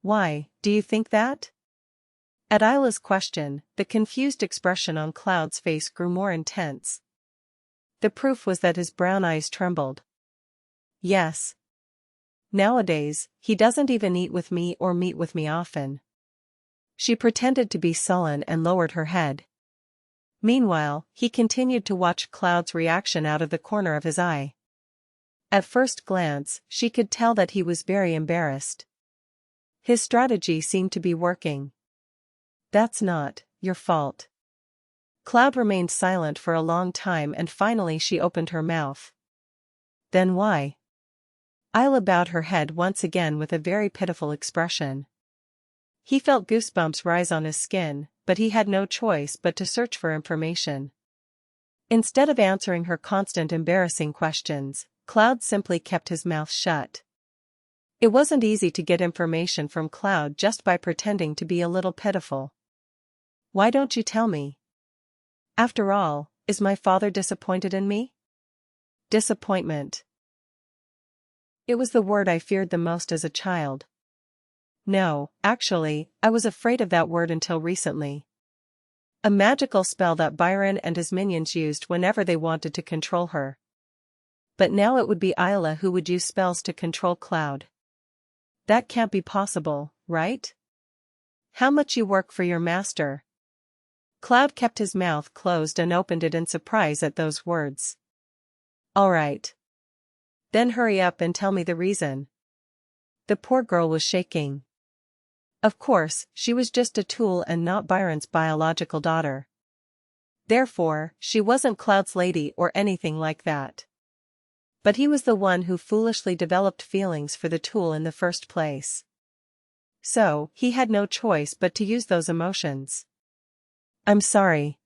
Why, do you think that? At Ayla's question, the confused expression on Cloud's face grew more intense. The proof was that his brown eyes trembled. Yes. Nowadays, he doesn't even eat with me or meet with me often. She pretended to be sullen and lowered her head. Meanwhile, he continued to watch Cloud's reaction out of the corner of his eye. At first glance, she could tell that he was very embarrassed. His strategy seemed to be working. That's not your fault. Cloud remained silent for a long time and finally she opened her mouth. Then why? Ayla bowed her head once again with a very pitiful expression. He felt goosebumps rise on his skin, but he had no choice but to search for information. Instead of answering her constant embarrassing questions, Cloud simply kept his mouth shut. It wasn't easy to get information from Cloud just by pretending to be a little pitiful. Why don't you tell me? After all, is my father disappointed in me? Disappointment. It was the word I feared the most as a child. No, actually, I was afraid of that word until recently. A magical spell that Byron and his minions used whenever they wanted to control her. But now it would be Ayla who would use spells to control Cloud. That can't be possible, right? How much you work for your master? Cloud kept his mouth closed and opened it in surprise at those words. All right. Then hurry up and tell me the reason. The poor girl was shaking. Of course, she was just a tool and not Byron's biological daughter. Therefore, she wasn't Cloud's lady or anything like that. But he was the one who foolishly developed feelings for the tool in the first place. So, he had no choice but to use those emotions. I'm sorry.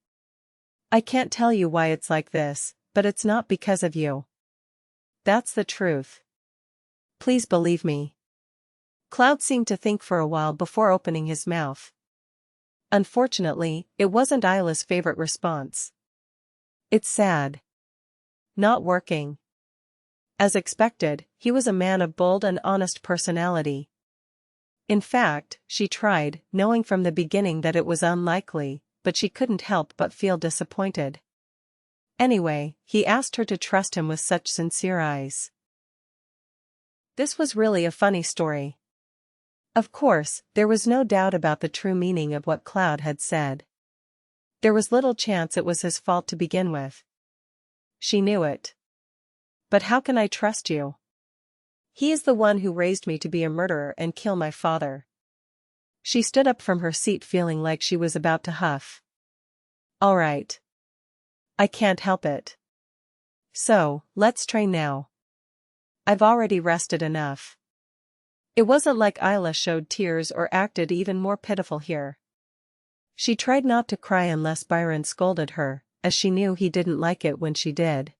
I can't tell you why it's like this, but it's not because of you. That's the truth. Please believe me. Cloud seemed to think for a while before opening his mouth. Unfortunately, it wasn't Ayla's favorite response. It's sad. Not working. As expected, he was a man of bold and honest personality. In fact, she tried, knowing from the beginning that it was unlikely, but she couldn't help but feel disappointed. Anyway, he asked her to trust him with such sincere eyes. This was really a funny story. Of course, there was no doubt about the true meaning of what Cloud had said. There was little chance it was his fault to begin with. She knew it. But how can I trust you? He is the one who raised me to be a murderer and kill my father. She stood up from her seat feeling like she was about to huff. All right. I can't help it. So, let's train now. I've already rested enough. It wasn't like Ayla showed tears or acted even more pitiful here. She tried not to cry unless Byron scolded her, as she knew he didn't like it when she did.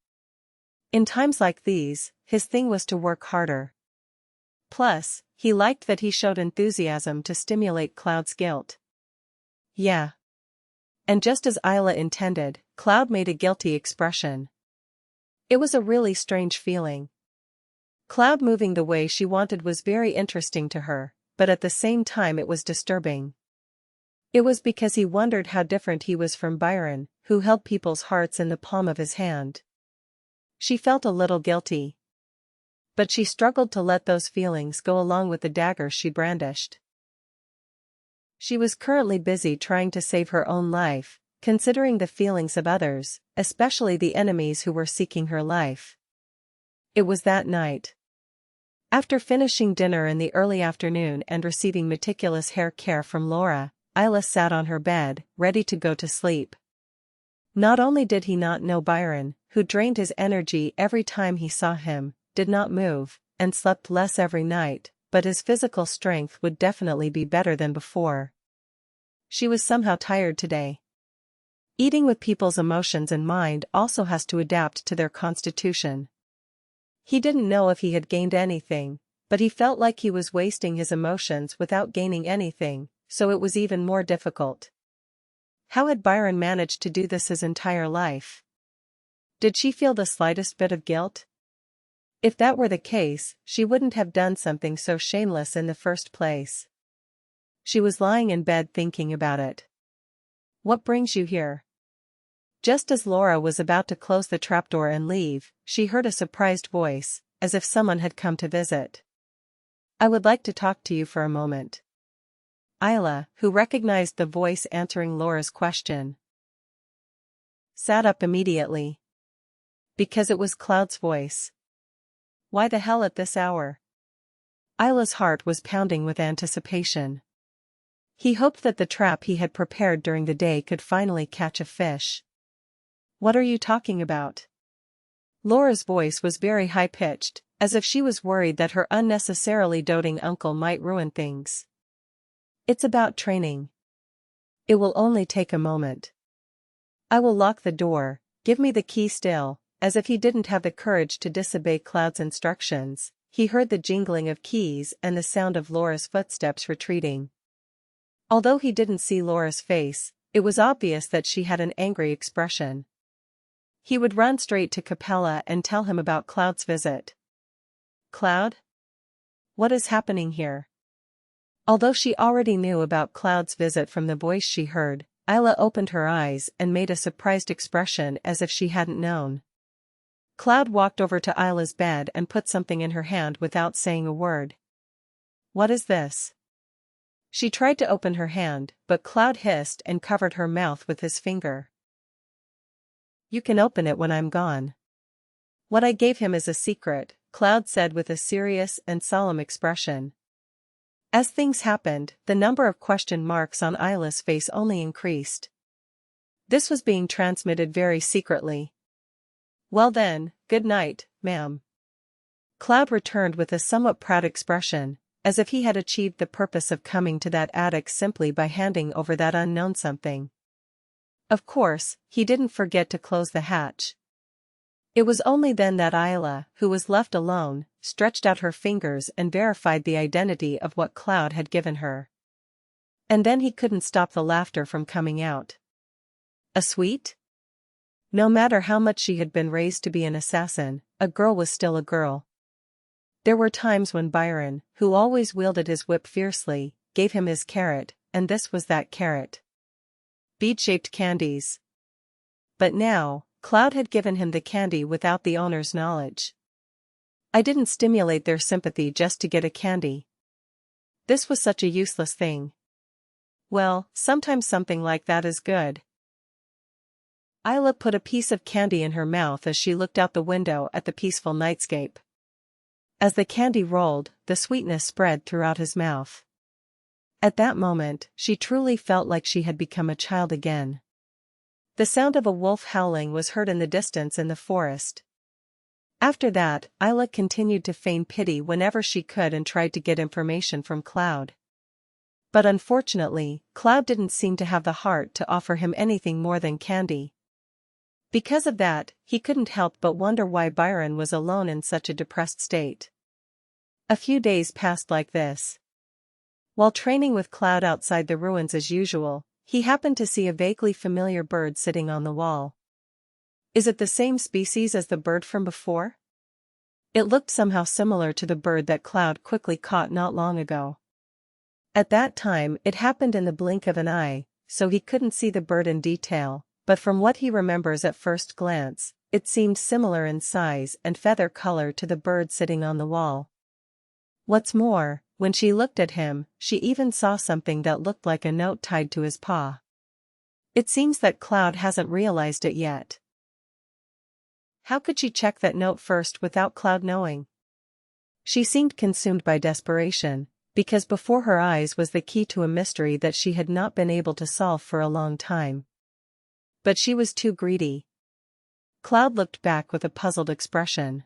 In times like these, his thing was to work harder. Plus, he liked that he showed enthusiasm to stimulate Cloud's guilt. Yeah. And just as Ayla intended, Cloud made a guilty expression. It was a really strange feeling. Cloud moving the way she wanted was very interesting to her, but at the same time it was disturbing. It was because he wondered how different he was from Byron, who held people's hearts in the palm of his hand. She felt a little guilty. But she struggled to let those feelings go along with the dagger she brandished. She was currently busy trying to save her own life, considering the feelings of others, especially the enemies who were seeking her life. It was that night. After finishing dinner in the early afternoon and receiving meticulous hair care from Laura, Ayla sat on her bed, ready to go to sleep. Not only did he not know Byron, who drained his energy every time he saw him, did not move, and slept less every night, but his physical strength would definitely be better than before. She was somehow tired today. Eating with people's emotions in mind also has to adapt to their constitution. He didn't know if he had gained anything, but he felt like he was wasting his emotions without gaining anything, so it was even more difficult. How had Byron managed to do this his entire life? Did she feel the slightest bit of guilt? If that were the case, she wouldn't have done something so shameless in the first place. She was lying in bed thinking about it. What brings you here? Just as Laura was about to close the trapdoor and leave, she heard a surprised voice, as if someone had come to visit. I would like to talk to you for a moment. Ayla, who recognized the voice answering Laura's question, sat up immediately. Because it was Cloud's voice. Why the hell at this hour? Ayla's heart was pounding with anticipation. He hoped that the trap he had prepared during the day could finally catch a fish. What are you talking about? Laura's voice was very high-pitched, as if she was worried that her unnecessarily doting uncle might ruin things. It's about training. It will only take a moment. I will lock the door, give me the key still. As if he didn't have the courage to disobey Cloud's instructions, he heard the jingling of keys and the sound of Laura's footsteps retreating. Although he didn't see Laura's face, it was obvious that she had an angry expression. He would run straight to Capella and tell him about Cloud's visit. Cloud? What is happening here? Although she already knew about Cloud's visit from the voice she heard, Ayla opened her eyes and made a surprised expression as if she hadn't known. Cloud walked over to Ayla's bed and put something in her hand without saying a word. What is this? She tried to open her hand, but Cloud hissed and covered her mouth with his finger. You can open it when I'm gone. What I gave him is a secret, Cloud said with a serious and solemn expression. As things happened, the number of question marks on Ayla's face only increased. This was being transmitted very secretly. Well then, good night, ma'am. Cloud returned with a somewhat proud expression, as if he had achieved the purpose of coming to that attic simply by handing over that unknown something. Of course, he didn't forget to close the hatch. It was only then that Ayla, who was left alone, stretched out her fingers and verified the identity of what Cloud had given her. And then he couldn't stop the laughter from coming out. A sweet? No matter how much she had been raised to be an assassin, a girl was still a girl. There were times when Byron, who always wielded his whip fiercely, gave him his carrot, and this was that carrot. Bead-shaped candies. But now, Cloud had given him the candy without the owner's knowledge. I didn't stimulate their sympathy just to get a candy. This was such a useless thing. Well, sometimes something like that is good. Ayla put a piece of candy in her mouth as she looked out the window at the peaceful nightscape. As the candy rolled, the sweetness spread throughout his mouth. At that moment, she truly felt like she had become a child again. The sound of a wolf howling was heard in the distance in the forest. After that, Ayla continued to feign pity whenever she could and tried to get information from Cloud. But unfortunately, Cloud didn't seem to have the heart to offer him anything more than candy. Because of that, he couldn't help but wonder why Byron was alone in such a depressed state. A few days passed like this. While training with Cloud outside the ruins as usual, he happened to see a vaguely familiar bird sitting on the wall. Is it the same species as the bird from before? It looked somehow similar to the bird that Cloud quickly caught not long ago. At that time it happened in the blink of an eye, so he couldn't see the bird in detail, but from what he remembers at first glance, it seemed similar in size and feather color to the bird sitting on the wall. What's more, when she looked at him, she even saw something that looked like a note tied to his paw. It seems that Cloud hasn't realized it yet. How could she check that note first without Cloud knowing? She seemed consumed by desperation, because before her eyes was the key to a mystery that she had not been able to solve for a long time. But she was too greedy. Cloud looked back with a puzzled expression.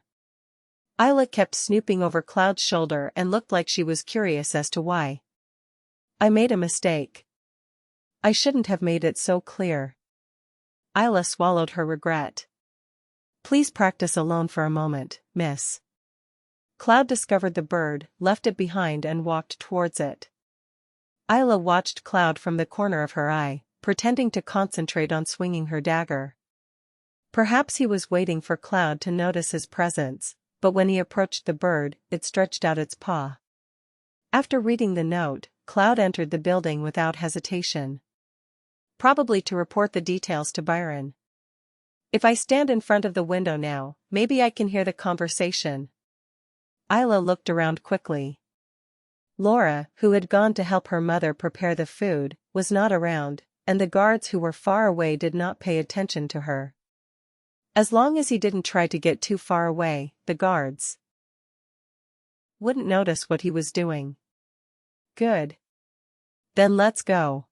Ayla kept snooping over Cloud's shoulder and looked like she was curious as to why. I made a mistake. I shouldn't have made it so clear. Ayla swallowed her regret. Please practice alone for a moment, miss. Cloud discovered the bird, left it behind and walked towards it. Ayla watched Cloud from the corner of her eye, pretending to concentrate on swinging her dagger. Perhaps he was waiting for Cloud to notice his presence, but when he approached the bird, it stretched out its paw. After reading the note, Cloud entered the building without hesitation. Probably to report the details to Byron. If I stand in front of the window now, maybe I can hear the conversation. Ayla looked around quickly. Laura, who had gone to help her mother prepare the food, was not around, and the guards who were far away did not pay attention to her. As long as he didn't try to get too far away, the guards wouldn't notice what he was doing. Good. Then let's go.